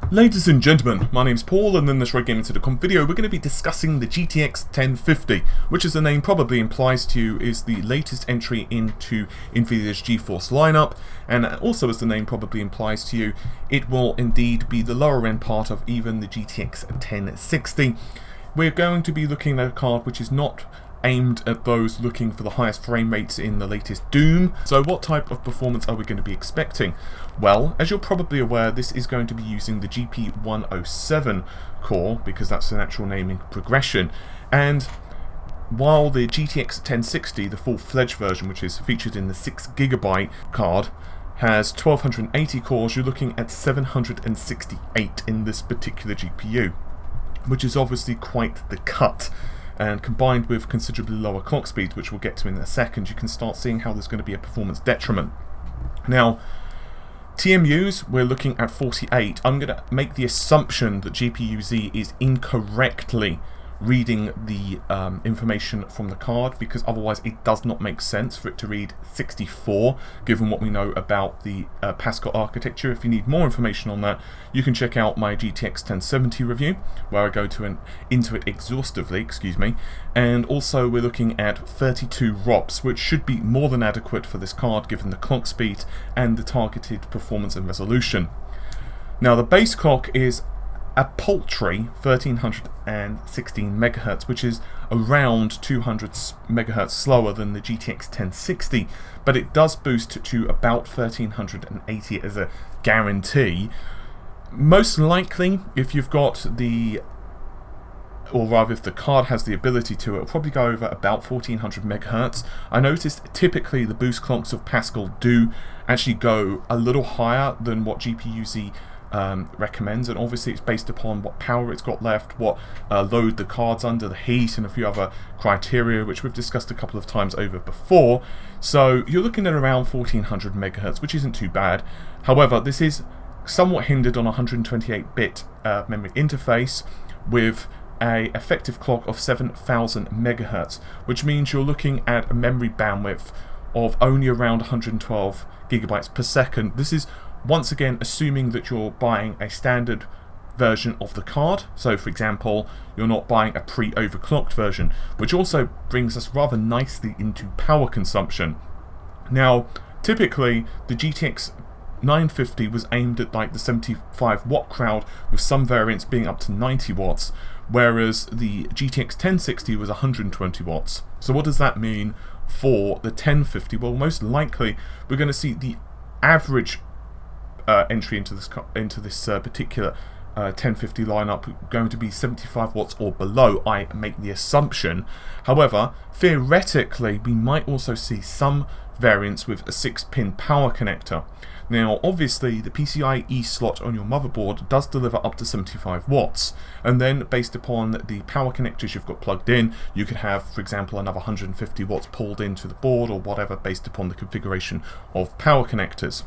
Ladies and gentlemen, my name's Paul, and in this RedGamingToTheCon video we're going to be discussing the GTX 1050, which as the name probably implies to you is the latest entry into Nvidia's GeForce lineup, and also as the name probably implies to you, it will indeed be the lower end part of even the GTX 1060. We're going to be looking at a card which is not aimed at those looking for the highest frame rates in the latest Doom. So what type of performance are we going to be expecting? Well, as you're probably aware, this is going to be using the GP107 core, because that's the natural naming progression, and while the GTX 1060, the full-fledged version, which is featured in the 6GB card, has 1280 cores, you're looking at 768 in this particular GPU, which is obviously quite the cut. And combined with considerably lower clock speeds, which we'll get to in a second, you can start seeing how there's going to be a performance detriment. Now, TMUS, we're looking at 48. I'm going to make the assumption that GPU-Z is incorrectly reading the information from the card, because otherwise it does not make sense for it to read 64, given what we know about the Pascal architecture. If you need more information on that, you can check out my GTX 1070 review, where I go into it exhaustively, and also we're looking at 32 ROPS, which should be more than adequate for this card, given the clock speed and the targeted performance and resolution. Now, the base clock is a paltry 1316 MHz, which is around 200 MHz slower than the GTX 1060, but it does boost to about 1380 as a guarantee. Most likely, if you've got the, or rather if the card has the ability to, it'll probably go over about 1400 MHz. I noticed typically the boost clocks of Pascal do actually go a little higher than what GPU-Z recommends, and obviously it's based upon what power it's got left, what load the card's under, the heat, and a few other criteria which we've discussed a couple of times over before. So you're looking at around 1400 MHz, which isn't too bad. However, this is somewhat hindered on a 128-bit memory interface with a effective clock of 7000 MHz, which means you're looking at a memory bandwidth of only around 112 gigabytes per second. This is once again assuming that you're buying a standard version of the card. So for example, you're not buying a pre-overclocked version, which also brings us rather nicely into power consumption. Now, typically the GTX 950 was aimed at like the 75 watt crowd, with some variants being up to 90 watts, whereas the GTX 1060 was 120 watts. So what does that mean for the 1050? Well, most likely we're going to see the average entry into this particular 1050 lineup going to be 75 watts or below, I make the assumption. However, theoretically we might also see some variants with a 6-pin power connector. Now obviously the PCIe slot on your motherboard does deliver up to 75 watts, and then based upon the power connectors you've got plugged in, you could have, for example, another 150 watts pulled into the board or whatever, based upon the configuration of power connectors.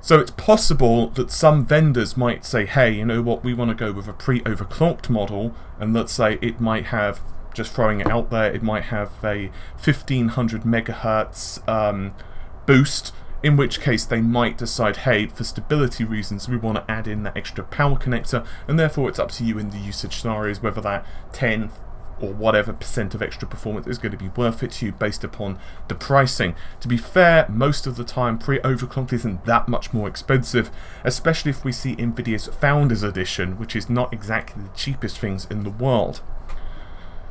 So it's possible that some vendors might say, hey, you know what, we want to go with a pre-overclocked model, and let's say it might have, just throwing it out there, it might have a 1500 megahertz boost, in which case they might decide, hey, for stability reasons we want to add in that extra power connector, and therefore it's up to you in the usage scenarios whether that 10 or whatever % of extra performance is going to be worth it to you based upon the pricing. To be fair, most of the time pre-overclocked isn't that much more expensive, especially if we see Nvidia's Founders Edition, which is not exactly the cheapest things in the world.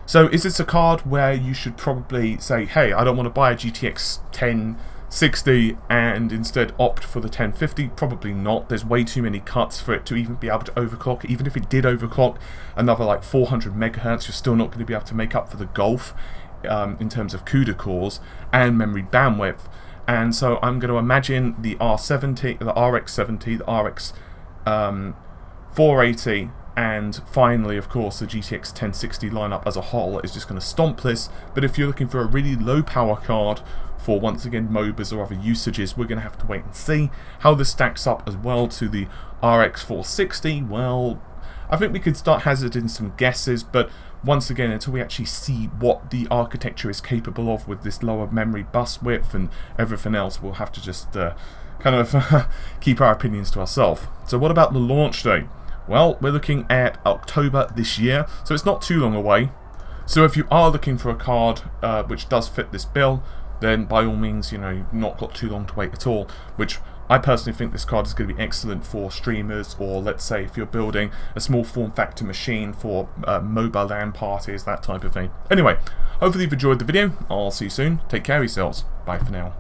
So is this a card where you should probably say, hey, I don't want to buy a GTX 1060 and instead opt for the 1050? Probably not. There's way too many cuts for it to even be able to overclock. Even if it did overclock another like 400 megahertz, you're still not going to be able to make up for the gulf in terms of CUDA cores and memory bandwidth. And so I'm going to imagine the R70, the RX70, the RX 480, and finally, of course, the GTX 1060 lineup as a whole is just going to stomp this. But if you're looking for a really low power card for, once again, MOBAs or other usages, we're going to have to wait and see how this stacks up as well to the RX 460. Well, I think we could start hazarding some guesses, but once again, until we actually see what the architecture is capable of with this lower memory bus width and everything else, we'll have to just kind of keep our opinions to ourselves. So what about the launch date? Well, we're looking at October this year, so it's not too long away. So if you are looking for a card which does fit this bill, then by all means, you know, you've not got too long to wait at all, which I personally think this card is going to be excellent for streamers, or let's say if you're building a small form factor machine for mobile LAN parties, that type of thing. Anyway, hopefully you've enjoyed the video. I'll see you soon. Take care of yourselves. Bye for now.